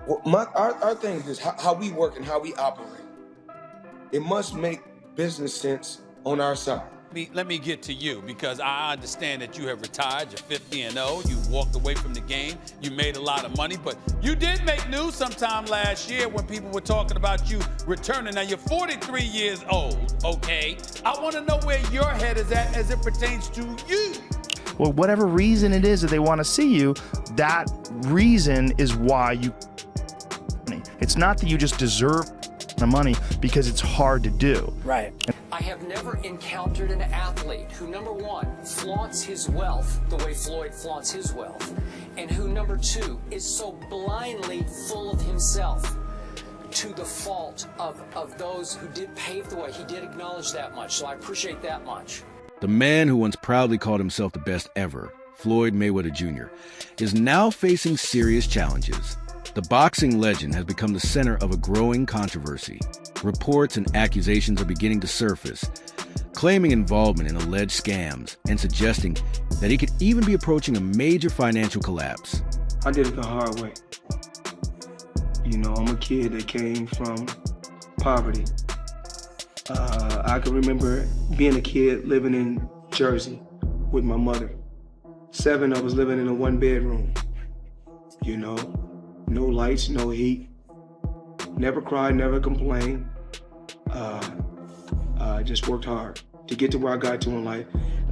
Well, our thing is how we work and how we operate. It must make business sense on our side. Let me get to you, because I understand that you have retired, you're 50-0, you walked away from the game, you made a lot of money, but you did make news sometime last year when people were talking about you returning. Now you're 43 years old, okay? I want to know where your head is at as it pertains to you. Well, whatever reason it is that they want to see you, that reason is why you. It's not that you just deserve the money, because it's hard to do. Right. I have never encountered an athlete who, number one, flaunts his wealth the way Floyd flaunts his wealth, and who, number two, is so blindly full of himself to the fault of those who did pave the way. He did acknowledge that much, so I appreciate that much. The man who once proudly called himself the best ever, Floyd Mayweather Jr., is now facing serious challenges. The boxing legend has become the center of a growing controversy. Reports and accusations are beginning to surface, claiming involvement in alleged scams and suggesting that he could even be approaching a major financial collapse. I did it the hard way. You know, I'm a kid that came from poverty. I can remember being a kid living in Jersey with my mother. 7, I was living in a 1-bedroom. You know, no lights, no heat. Never cried, never complained. I just worked hard to get to where I got to in life.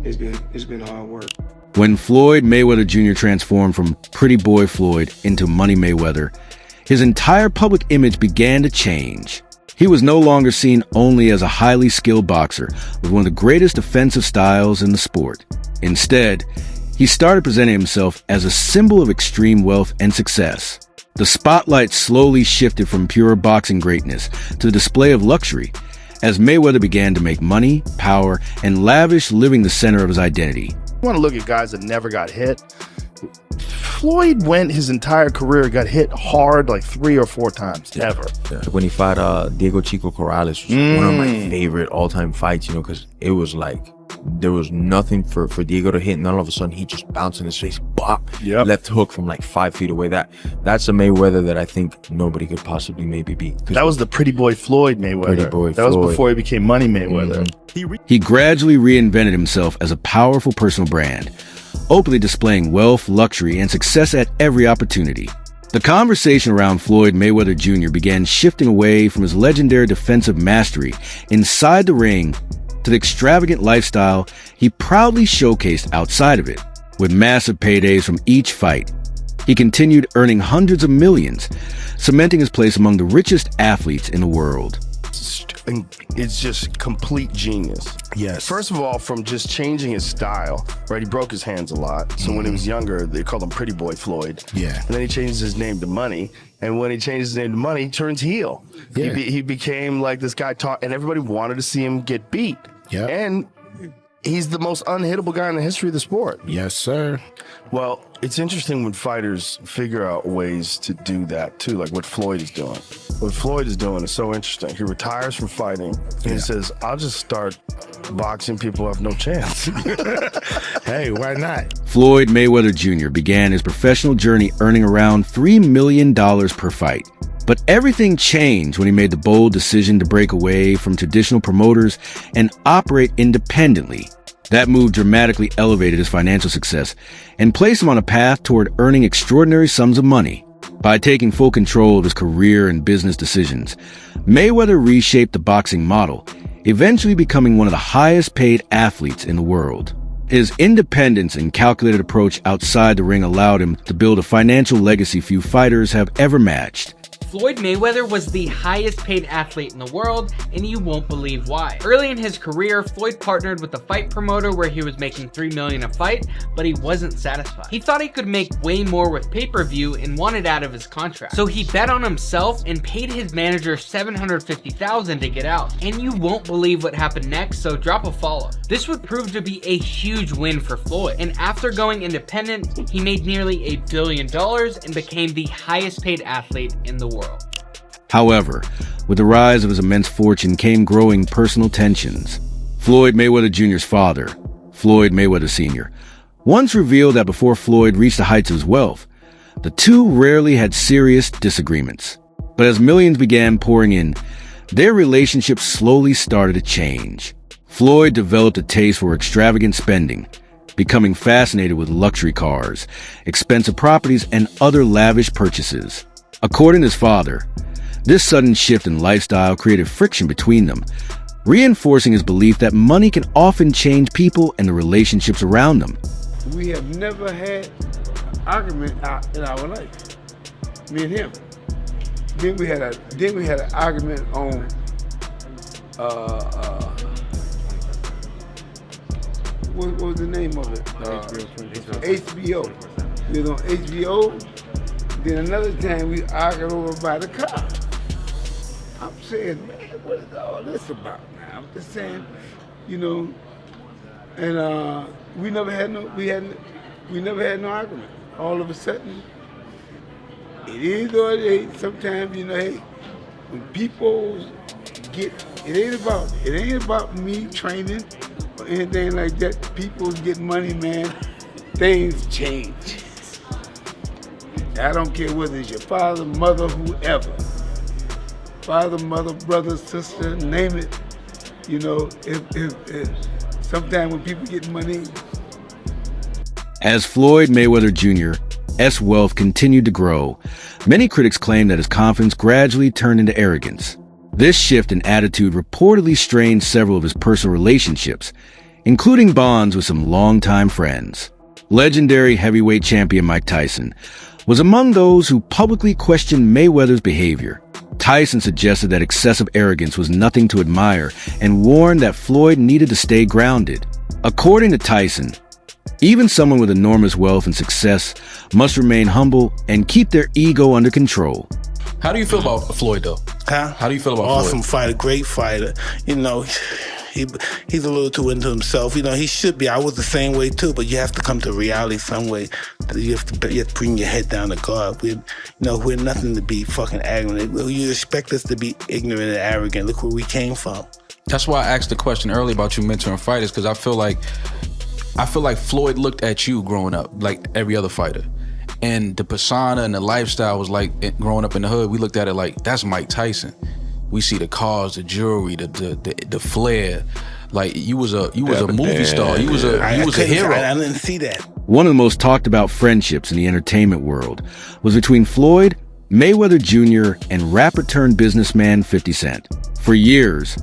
It's been hard work. When Floyd Mayweather Jr. transformed from Pretty Boy Floyd into Money Mayweather, his entire public image began to change. He was no longer seen only as a highly skilled boxer with one of the greatest defensive styles in the sport. Instead, he started presenting himself as a symbol of extreme wealth and success. The spotlight slowly shifted from pure boxing greatness to the display of luxury, as Mayweather began to make money, power, and lavish living the center of his identity. You want to look at guys that never got hit. Floyd went his entire career, got hit hard like 3 or 4 times, ever. Yeah. When he fought Diego Chico Corrales, was one of my favorite all-time fights, you know, because it was like, there was nothing for Diego to hit, and then all of a sudden he just bounced in his face, bop, left hook from like 5 feet away. That's a Mayweather that I think nobody could possibly maybe beat. That was the Pretty Boy Floyd Mayweather. That was before he became Money Mayweather. He gradually reinvented himself as a powerful personal brand, openly displaying wealth, luxury, and success at every opportunity. The conversation around Floyd Mayweather Jr. began shifting away from his legendary defensive mastery inside the ring to the extravagant lifestyle he proudly showcased outside of it. With massive paydays from each fight, he continued earning hundreds of millions, cementing his place among the richest athletes in the world. It's just complete genius. Yes. First of all, from just changing his style, right? He broke his hands a lot. So when he was younger, they called him Pretty Boy Floyd. Yeah. And then he changed his name to Money. And when he changed his name to Money, he turns heel. Yeah. He became like this guy, and everybody wanted to see him get beat. Yeah. And he's the most unhittable guy in the history of the sport. Yes, sir. Well, it's interesting when fighters figure out ways to do that too, like what Floyd is doing. What Floyd is doing is so interesting. He retires from fighting and he says, I'll just start boxing people who have no chance. Hey, why not? Floyd Mayweather Jr. began his professional journey earning around $3 million per fight. But everything changed when he made the bold decision to break away from traditional promoters and operate independently. That move dramatically elevated his financial success and placed him on a path toward earning extraordinary sums of money. By taking full control of his career and business decisions, Mayweather reshaped the boxing model, eventually becoming one of the highest paid athletes in the world. His independence and calculated approach outside the ring allowed him to build a financial legacy few fighters have ever matched. Floyd Mayweather was the highest paid athlete in the world, and you won't believe why. Early in his career, Floyd partnered with a fight promoter where he was making $3 million a fight, but he wasn't satisfied. He thought he could make way more with pay-per-view and wanted out of his contract. So he bet on himself and paid his manager $750,000 to get out. And you won't believe what happened next, so drop a follow. This would prove to be a huge win for Floyd, and after going independent, he made nearly $1 billion and became the highest paid athlete in the world. However, with the rise of his immense fortune came growing personal tensions. Floyd Mayweather Jr.'s father, Floyd Mayweather Sr., once revealed that before Floyd reached the heights of his wealth, The two rarely had serious disagreements. But as millions began pouring in, their relationship slowly started to change. Floyd developed a taste for extravagant spending, becoming fascinated with luxury cars, expensive properties, and other lavish purchases. According to his father, this sudden shift in lifestyle created friction between them, reinforcing his belief that money can often change people and the relationships around them. We have never had an argument in our life, me and him. Then we had an argument on what was the name of it? HBO. We was on HBO. Then another time we argued over by the car. I'm saying, man, what is all this about now? I'm just saying, you know, and we never had no argument. All of a sudden, it is what it is. Sometimes, you know, hey, when people get, it ain't about me training or anything like that. People get money, man, things change. I don't care whether it's your father, mother, whoever. Father, mother, brother, sister, name it. You know, if sometimes when people get money. As Floyd Mayweather Jr.'s wealth continued to grow, many critics claim that his confidence gradually turned into arrogance. This shift in attitude reportedly strained several of his personal relationships, including bonds with some longtime friends. Legendary heavyweight champion Mike Tyson was among those who publicly questioned Mayweather's behavior. Tyson suggested that excessive arrogance was nothing to admire and warned that Floyd needed to stay grounded. According to Tyson, even someone with enormous wealth and success must remain humble and keep their ego under control. How do you feel about Floyd, though? Huh? How do you feel about Awesome Floyd? fighter, great fighter. You know, he's a little too into himself. You know, he should be. I was the same way too, but you have to come to reality some way. You have to bring your head down to God. We're nothing to be fucking arrogant. You expect us to be ignorant and arrogant. Look where we came from. That's why I asked the question earlier about you mentoring fighters, because I feel like Floyd looked at you growing up like every other fighter. And the persona and the lifestyle was like, growing up in the hood, we looked at it like, that's Mike Tyson. We see the cars, the jewelry, the flair. Like you was a movie star. You was a hero. I didn't see that. One of the most talked about friendships in the entertainment world was between Floyd Mayweather Jr. and rapper turned businessman 50 Cent. For years,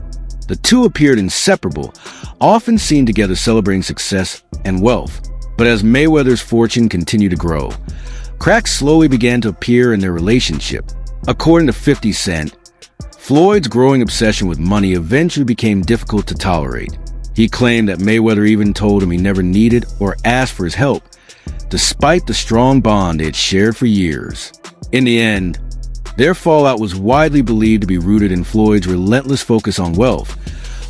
the two appeared inseparable, often seen together celebrating success and wealth. But as Mayweather's fortune continued to grow, cracks slowly began to appear in their relationship. According to 50 Cent, Floyd's growing obsession with money eventually became difficult to tolerate. He claimed that Mayweather even told him he never needed or asked for his help, despite the strong bond they had shared for years. In the end, their fallout was widely believed to be rooted in Floyd's relentless focus on wealth,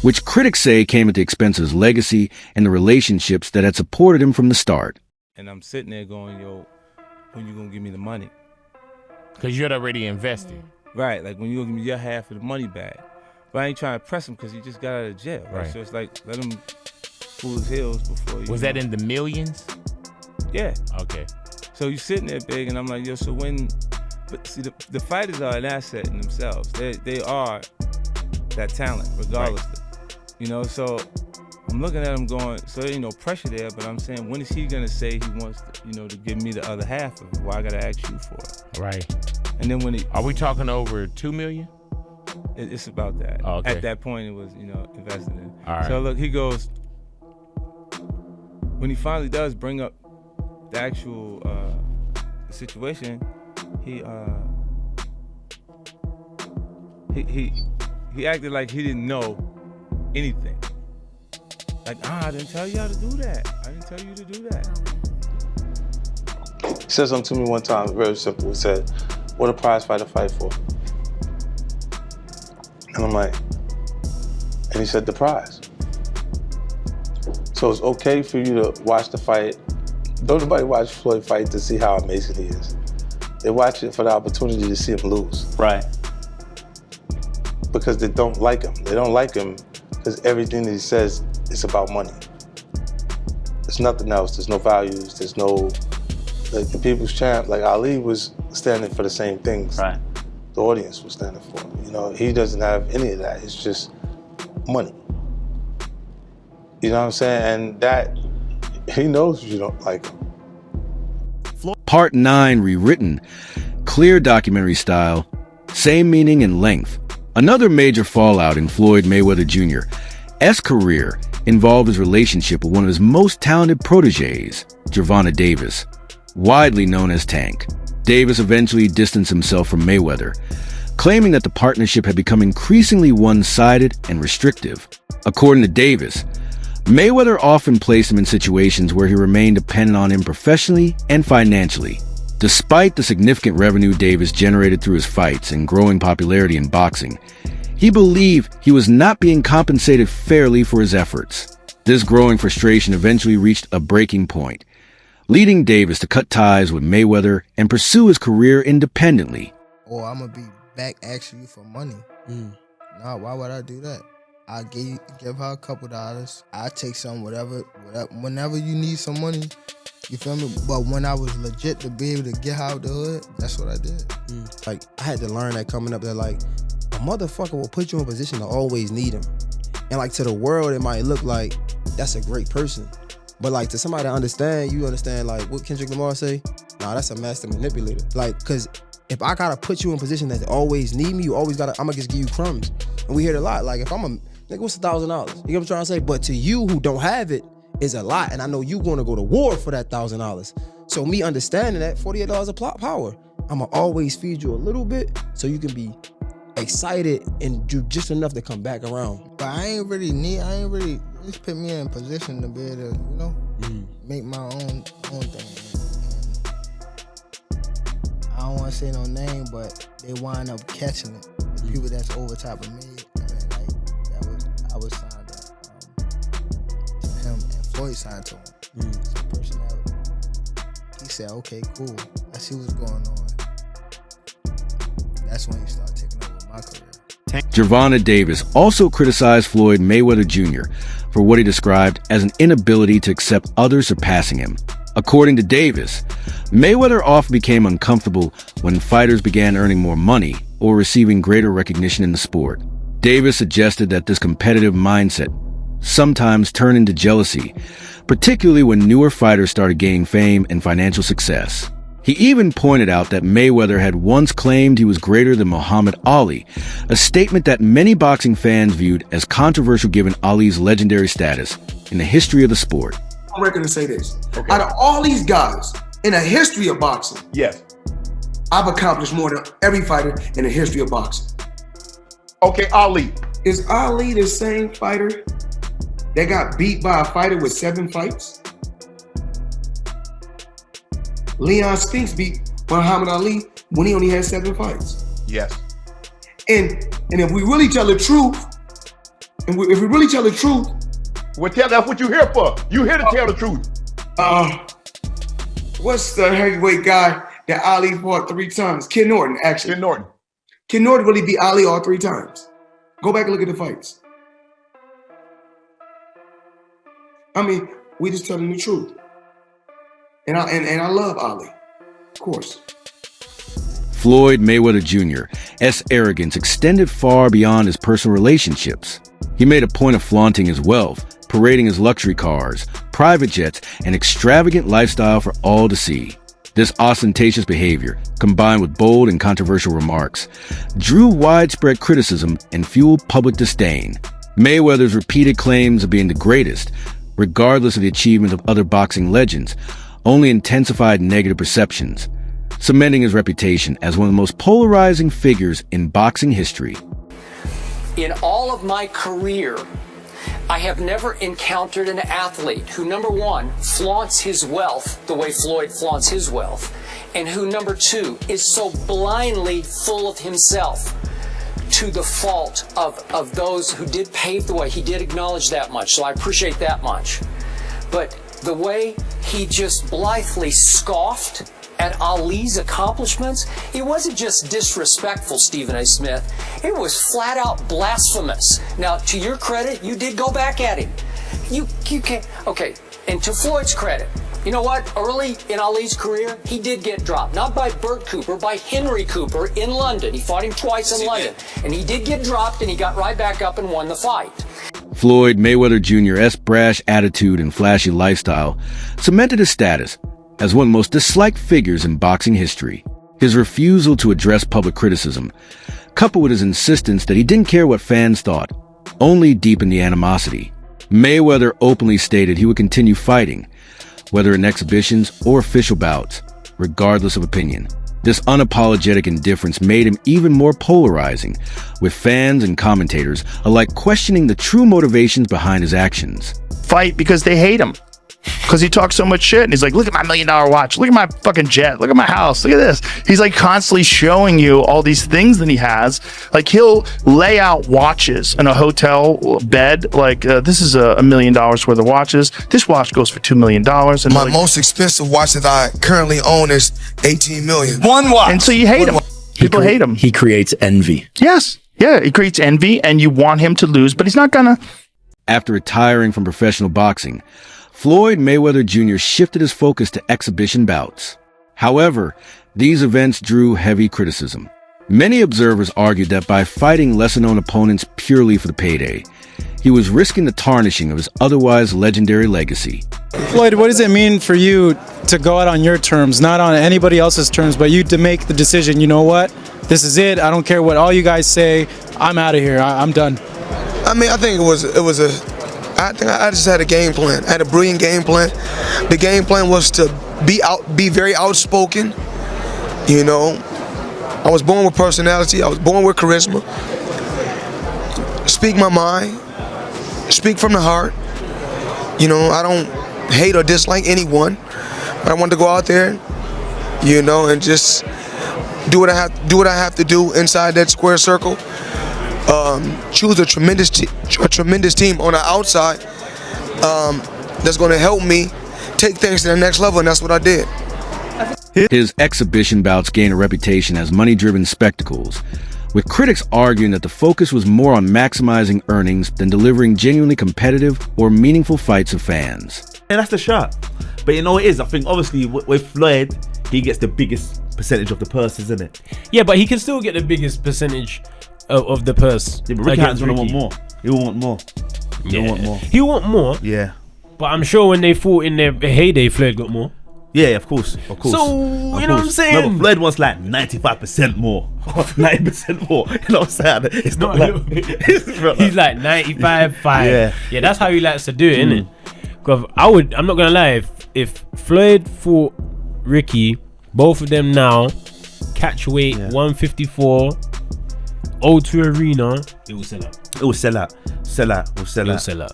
which critics say came at the expense of his legacy and the relationships that had supported him from the start. And I'm sitting there going, yo, when you gonna give me the money? Because you had already invested. Right, like when you gonna give me your half of the money back. But I ain't trying to press him because he just got out of jail. Right? So it's like, let him cool his heels before you. Was that in the millions? Yeah. Okay. So you sitting there big, and I'm like, yo, so when, but see, the fighters are an asset in themselves. They are that talent, regardless. Right. You know, so I'm looking at him going, so there ain't no pressure there, but I'm saying, when is he gonna say he wants to, you know, to give me the other half of it? Why I gotta ask you for it? Right. And then when he... Are we talking over $2 million? It's about that. Oh, okay. At that point, it was, you know, invested in. All right. So look, he goes, when he finally does bring up the actual situation, he acted like he didn't know anything. Like, I didn't tell you how to do that. I didn't tell you to do that. He said something to me one time, very simple. He said, what a prize fighter fight for? And I'm like, and he said, the prize. So it's okay for you to watch the fight. Don't nobody watch Floyd fight to see how amazing he is. They watch it for the opportunity to see him lose. Right. Because they don't like him. They don't like him because everything that he says is about money. There's nothing else. There's no values. There's no Like the people's champ, like Ali was standing for the same things. Right. The audience was standing for. You know, he doesn't have any of that. It's just money. You know what I'm saying? And that, he knows you don't like him. Part 9 rewritten, clear documentary style, same meaning and length. Another major fallout in Floyd Mayweather Jr.'s career involved his relationship with one of his most talented proteges, Gervonta Davis, widely known as Tank. Davis eventually distanced himself from Mayweather, claiming that the partnership had become increasingly one-sided and restrictive. According to Davis, Mayweather often placed him in situations where he remained dependent on him professionally and financially. Despite the significant revenue Davis generated through his fights and growing popularity in boxing, he believed he was not being compensated fairly for his efforts. This growing frustration eventually reached a breaking point, leading Davis to cut ties with Mayweather and pursue his career independently. Or I'm gonna be back asking you for money. Nah, why would I do that? I'll give her a couple dollars. I'll take some, whatever, whenever you need some money. You feel me? But when I was legit to be able to get her out the hood, that's what I did. Like, I had to learn that coming up that, like, a motherfucker will put you in a position to always need him. And, like, to the world, it might look like that's a great person. But, like, to somebody to understand, you understand, like, what Kendrick Lamar say? Nah, that's a master manipulator. Like, because if I gotta put you in a position that they always need me, you always gotta, I'm gonna just give you crumbs. And we hear it a lot. Like, if I'm a, nigga, what's $1,000? You know what I'm trying to say? But to you who don't have it, is a lot, and I know you gonna go to war for that $1,000. So me understanding that, $48 a plot power, I'ma always feed you a little bit so you can be excited and do just enough to come back around. But I ain't really just put me in a position to be able to, you know, make my own thing. And I don't wanna say no name, but they wind up catching it. The people that's over top of me, I mean, like, I was signed to him, and Floyd signed to him. So personality. He said, okay, cool. I see what's going on. That's when he started taking over my career. Gervonta Davis also criticized Floyd Mayweather Jr. for what he described as an inability to accept others surpassing him. According to Davis, Mayweather often became uncomfortable when fighters began earning more money or receiving greater recognition in the sport. Davis suggested that this competitive mindset sometimes turned into jealousy, particularly when newer fighters started gaining fame and financial success. He even pointed out that Mayweather had once claimed he was greater than Muhammad Ali, a statement that many boxing fans viewed as controversial given Ali's legendary status in the history of the sport. I'm record to say this. Okay. Out of all these guys in the history of boxing, yes, I've accomplished more than every fighter in the history of boxing. Okay, Ali. Is Ali the same fighter that got beat by a fighter with 7 fights? Leon Spinks beat Muhammad Ali when he only had 7 fights. Yes. And if we really tell the truth, if we really tell the truth, well, that's what you're here for. You're here to tell the truth. What's the heavyweight guy that Ali fought 3 times? Ken Norton, actually. Ken Norton. Ken Norton really beat Ali all 3 times. Go back and look at the fights. I mean, we just telling the truth. And I love Ali, of course. Floyd Mayweather Jr.'s arrogance extended far beyond his personal relationships. He made a point of flaunting his wealth, parading his luxury cars, private jets, and extravagant lifestyle for all to see. This ostentatious behavior, combined with bold and controversial remarks, drew widespread criticism and fueled public disdain. Mayweather's repeated claims of being the greatest, regardless of the achievement of other boxing legends, only intensified negative perceptions, cementing his reputation as one of the most polarizing figures in boxing history. In all of my career, I have never encountered an athlete who, number one, flaunts his wealth the way Floyd flaunts his wealth, and who, number two, is so blindly full of himself to the fault of those who did pave the way. He did acknowledge that much, so I appreciate that much. But the way he just blithely scoffed at Ali's accomplishments, it wasn't just disrespectful, Stephen A. Smith. It was flat out blasphemous. Now, to your credit, you did go back at him. You can't, okay, and to Floyd's credit, You know what? Early in Ali's career, he did get dropped. Not by Bert Cooper, by Henry Cooper in London. He fought him twice in London. And he did get dropped, and he got right back up and won the fight. Floyd Mayweather Jr.'s brash attitude and flashy lifestyle cemented his status as one of the most disliked figures in boxing history. His refusal to address public criticism, coupled with his insistence that he didn't care what fans thought, only deepened the animosity. Mayweather openly stated he would continue fighting, whether in exhibitions or official bouts, regardless of opinion. This unapologetic indifference made him even more polarizing, with fans and commentators alike questioning the true motivations behind his actions. Fight because they hate him. Because he talks so much shit, and he's like, look at my $1 million watch, look at my fucking jet, look at my house, look at this. He's like constantly showing you all these things that he has. Like, he'll lay out watches in a hotel bed, like, this is $1 million worth of watches, this watch goes for $2 million. And My like, most expensive watch that I currently own is $18 million. One watch. And so you hate him. People hate him. He creates envy. Yes. Yeah, he creates envy, and you want him to lose, but he's not gonna. After retiring from professional boxing, Floyd Mayweather Jr. shifted his focus to exhibition bouts. However, these events drew heavy criticism. Many observers argued that by fighting lesser-known opponents purely for the payday, he was risking the tarnishing of his otherwise legendary legacy. Floyd, what does it mean for you to go out on your terms, not on anybody else's terms, but you to make the decision, you know what, this is it, I don't care what all you guys say, I'm out of here, I'm done? I mean, I think I just had a game plan. I had a brilliant game plan. The game plan was to be very outspoken. You know, I was born with personality. I was born with charisma. Speak my mind. Speak from the heart. You know, I don't hate or dislike anyone. But I want to go out there, you know, and just do what I have to do inside that square circle. Choose a tremendous team on the outside that's going to help me take things to the next level, and that's what I did. His exhibition bouts gained a reputation as money-driven spectacles, with critics arguing that the focus was more on maximizing earnings than delivering genuinely competitive or meaningful fights of fans. And that's the shot. But you know what it is? I think obviously with Floyd, he gets the biggest percentage of the purse, isn't it? Yeah, but he can still get the biggest percentage of the purse. Yeah, but Ricky Hatton's gonna want more. He'll want more. He'll want more. He'll want more. Yeah. But I'm sure when they fought in their heyday, Floyd got more. Yeah, of course. So, you know what I'm saying? No, but Floyd wants like 95% more. 90% more. You know what I'm saying? It's not like... He's like 95.5. Yeah, that's how he likes to do it, innit? Because I'm not gonna lie, if Floyd fought Ricky, both of them now, catch weight 154, O2 Arena, it will sell out. It will sell out. It will sell out.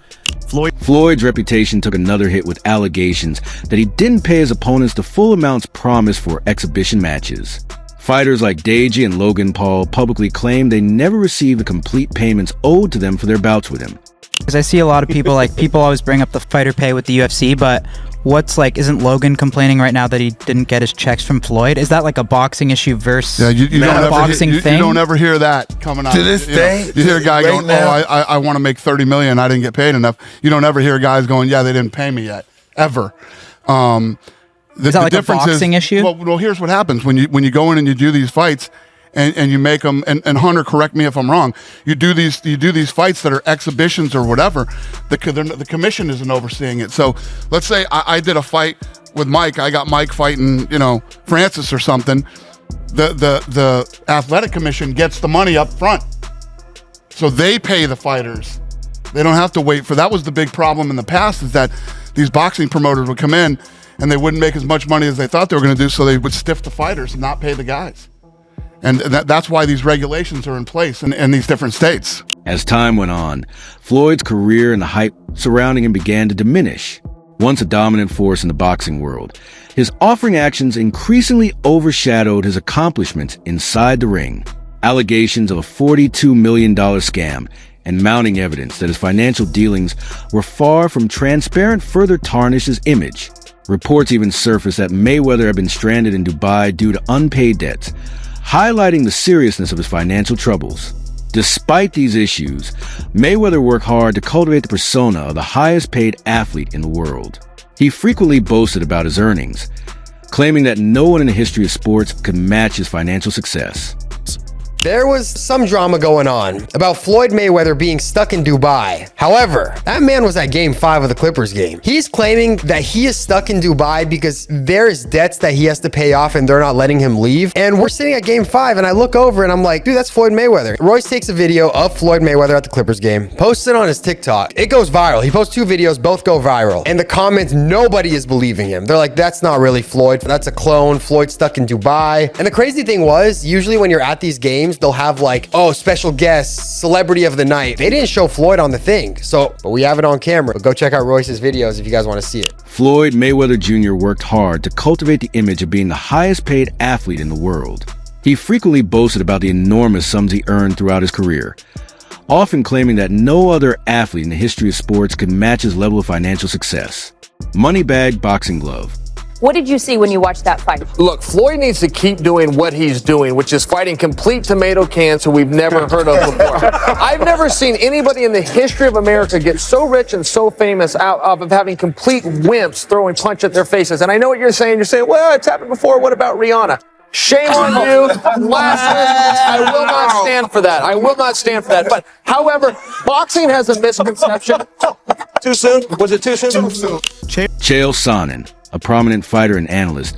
Floyd's reputation took another hit with allegations that he didn't pay his opponents the full amounts promised for exhibition matches. Fighters like Deji and Logan Paul publicly claimed they never received the complete payments owed to them for their bouts with him. Because I see a lot of people, people always bring up the fighter pay with the UFC, but isn't Logan complaining right now that he didn't get his checks from Floyd? Is that like a boxing issue versus you don't boxing thing? You don't ever hear that coming out. To this day, you hear a guy going, I want to make $30 million, I didn't get paid enough. You don't ever hear guys going, yeah, they didn't pay me yet, ever. Is that like a boxing issue? Well, here's what happens when you go in and you do these fights. And you make them, and Hunter, correct me if I'm wrong. You do these fights that are exhibitions or whatever. The commission isn't overseeing it. So let's say I did a fight with Mike. I got Mike fighting, Francis or something. The athletic commission gets the money up front, so they pay the fighters. They don't have to wait for. That was the big problem in the past, is that these boxing promoters would come in and they wouldn't make as much money as they thought they were going to do, so they would stiff the fighters and not pay the guys. And that's why these regulations are in place in these different states. As time went on, Floyd's career and the hype surrounding him began to diminish. Once a dominant force in the boxing world, his offering actions increasingly overshadowed his accomplishments inside the ring. Allegations of a $42 million scam and mounting evidence that his financial dealings were far from transparent further tarnished his image. Reports even surfaced that Mayweather had been stranded in Dubai due to unpaid debts, highlighting the seriousness of his financial troubles. Despite these issues, Mayweather worked hard to cultivate the persona of the highest paid athlete in the world. He frequently boasted about his earnings, claiming that no one in the history of sports could match his financial success. There was some drama going on about Floyd Mayweather being stuck in Dubai. However, that man was at Game 5 of the Clippers game. He's claiming that he is stuck in Dubai because there is debts that he has to pay off and they're not letting him leave. And we're sitting at Game 5 and I look over and I'm like, dude, that's Floyd Mayweather. Royce takes a video of Floyd Mayweather at the Clippers game, posts it on his TikTok. It goes viral. He posts 2 videos, both go viral. And the comments, nobody is believing him. They're like, that's not really Floyd. That's a clone. Floyd's stuck in Dubai. And the crazy thing was, usually when you're at these games, they'll have like, oh, special guest, celebrity of the night. They didn't show Floyd on the thing. But we have it on camera. But go check out Royce's videos if you guys want to see it. Floyd Mayweather Jr. worked hard to cultivate the image of being the highest paid athlete in the world. He frequently boasted about the enormous sums he earned throughout his career, often claiming that no other athlete in the history of sports could match his level of financial success. Moneybag boxing glove. What did you see when you watched that fight? Look, Floyd needs to keep doing what he's doing, which is fighting complete tomato cans who we've never heard of before. I've never seen anybody in the history of America get so rich and so famous out of having complete wimps throwing punch at their faces. And I know what you're saying. You're saying, well, it's happened before. What about Rihanna? Shame on you. I will not stand for that. I will not stand for that. But, however, boxing has a misconception. Too soon? Was it too soon? Too soon. Chael Sonnen, a prominent fighter and analyst,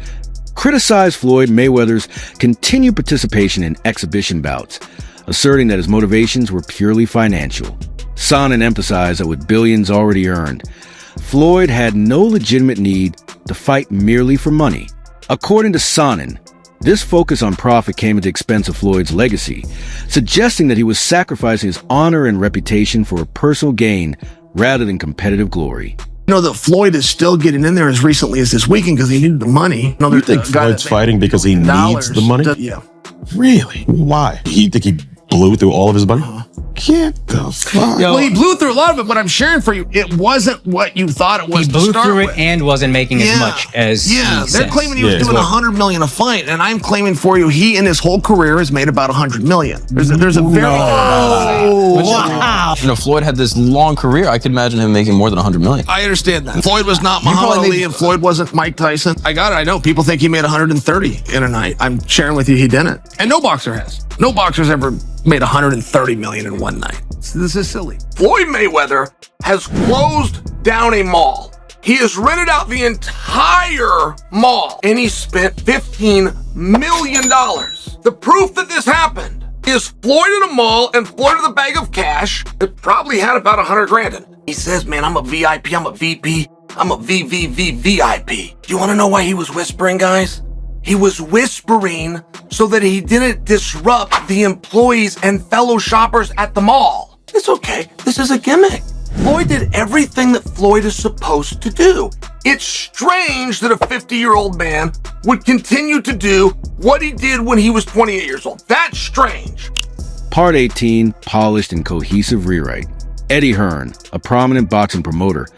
criticized Floyd Mayweather's continued participation in exhibition bouts, asserting that his motivations were purely financial. Sonnen emphasized that with billions already earned, Floyd had no legitimate need to fight merely for money. According to Sonnen, this focus on profit came at the expense of Floyd's legacy, suggesting that he was sacrificing his honor and reputation for a personal gain rather than competitive glory. You know that Floyd is still getting in there as recently as this weekend because he needed the money. You think Floyd's fighting because he needs the money? Yeah. Really? Why? You think he blew through all of his money? Get the fuck. Well, he blew through a lot of it, but I'm sharing for you, it wasn't what you thought it was. He blew through it and wasn't making as much as they're claiming he was doing $100 million a fight, and I'm claiming for you, he in his whole career has made about $100 million. There's a very wow. You know, Floyd had this long career. I could imagine him making more than $100 million. I understand that. Floyd was not Muhammad Ali, and Floyd wasn't Mike Tyson. I got it. I know people think he made 130 in a night. I'm sharing with you, he didn't, and no boxer has. No boxer's ever made 130 million in one night. This is silly. Floyd Mayweather has closed down a mall. He has rented out the entire mall and he spent $15 million. The proof that this happened is Floyd in a mall and Floyd with a bag of cash that probably had about 100 grand in it. He says, man, I'm a VIP, I'm a VP, I'm a VVVVIP. Do you want to know why he was whispering, guys? He was whispering so that he didn't disrupt the employees and fellow shoppers at the mall. It's okay. This is a gimmick. Floyd did everything that Floyd is supposed to do. It's strange that a 50-year-old man would continue to do what he did when he was 28 years old. That's strange. Part 18, polished and cohesive rewrite. Eddie Hearn, a prominent boxing promoter,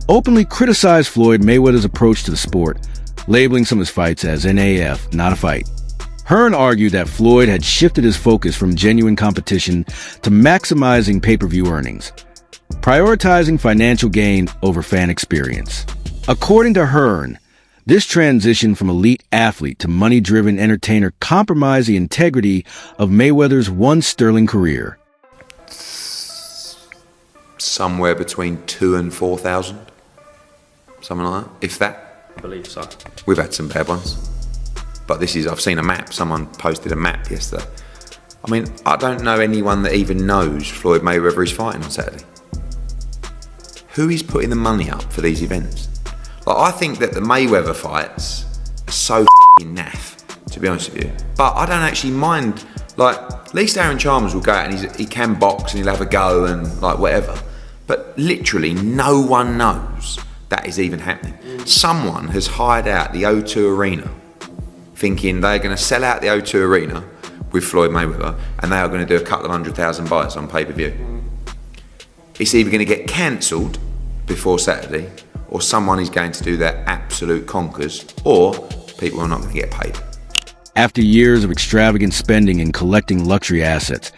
openly criticized Floyd Mayweather's approach to the sport, labeling some of his fights as NAF, not a fight. Hearn argued that Floyd had shifted his focus from genuine competition to maximizing pay-per-view earnings, prioritizing financial gain over fan experience. According to Hearn, this transition from elite athlete to money-driven entertainer compromised the integrity of Mayweather's once sterling career. Somewhere between 2,000 and 4,000, something like that, if that. I believe so. We've had some bad ones, but I've seen a map. Someone posted a map yesterday. I mean, I don't know anyone that even knows Floyd Mayweather is fighting on Saturday. Who is putting the money up for these events? Like, I think that the Mayweather fights are so naff, to be honest with you. But I don't actually mind. Like, at least Aaron Chalmers will go out and he can box and he'll have a go and like whatever. But literally no one knows that is even happening. Someone has hired out the O2 Arena thinking they're going to sell out the O2 Arena with Floyd Mayweather and they are going to do a couple of 100,000 buys on pay-per-view. It's either going to get cancelled before Saturday or someone is going to do their absolute conkers or people are not going to get paid. After years of extravagant spending and collecting luxury assets,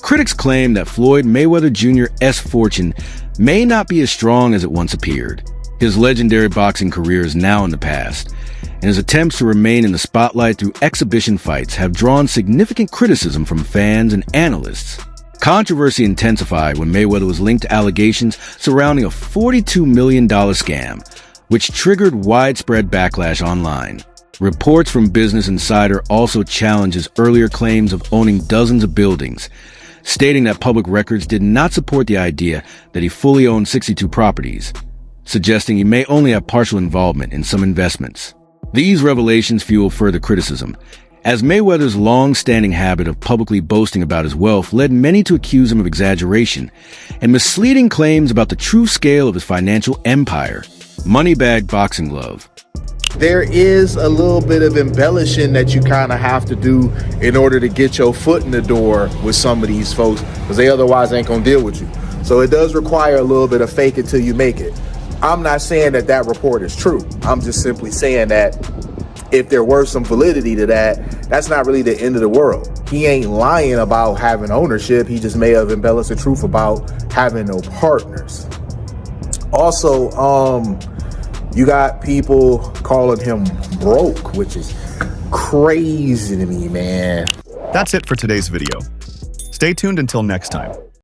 critics claim that Floyd Mayweather Jr.'s fortune may not be as strong as it once appeared. His legendary boxing career is now in the past, and his attempts to remain in the spotlight through exhibition fights have drawn significant criticism from fans and analysts. Controversy intensified when Mayweather was linked to allegations surrounding a $42 million scam, which triggered widespread backlash online. Reports from Business Insider also challenged his earlier claims of owning dozens of buildings, stating that public records did not support the idea that he fully owned 62 properties, suggesting he may only have partial involvement in some investments. These revelations fuel further criticism, as Mayweather's long-standing habit of publicly boasting about his wealth led many to accuse him of exaggeration and misleading claims about the true scale of his financial empire. Moneybag Boxing Glove. There is a little bit of embellishing that you kind of have to do in order to get your foot in the door with some of these folks, because they otherwise ain't gonna deal with you. So it does require a little bit of fake it till you make it. I'm not saying that that report is true. I'm just simply saying that if there were some validity to that, that's not really the end of the world. He ain't lying about having ownership. He just may have embellished the truth about having no partners. Also, you got people calling him broke, which is crazy to me, man. That's it for today's video. Stay tuned until next time.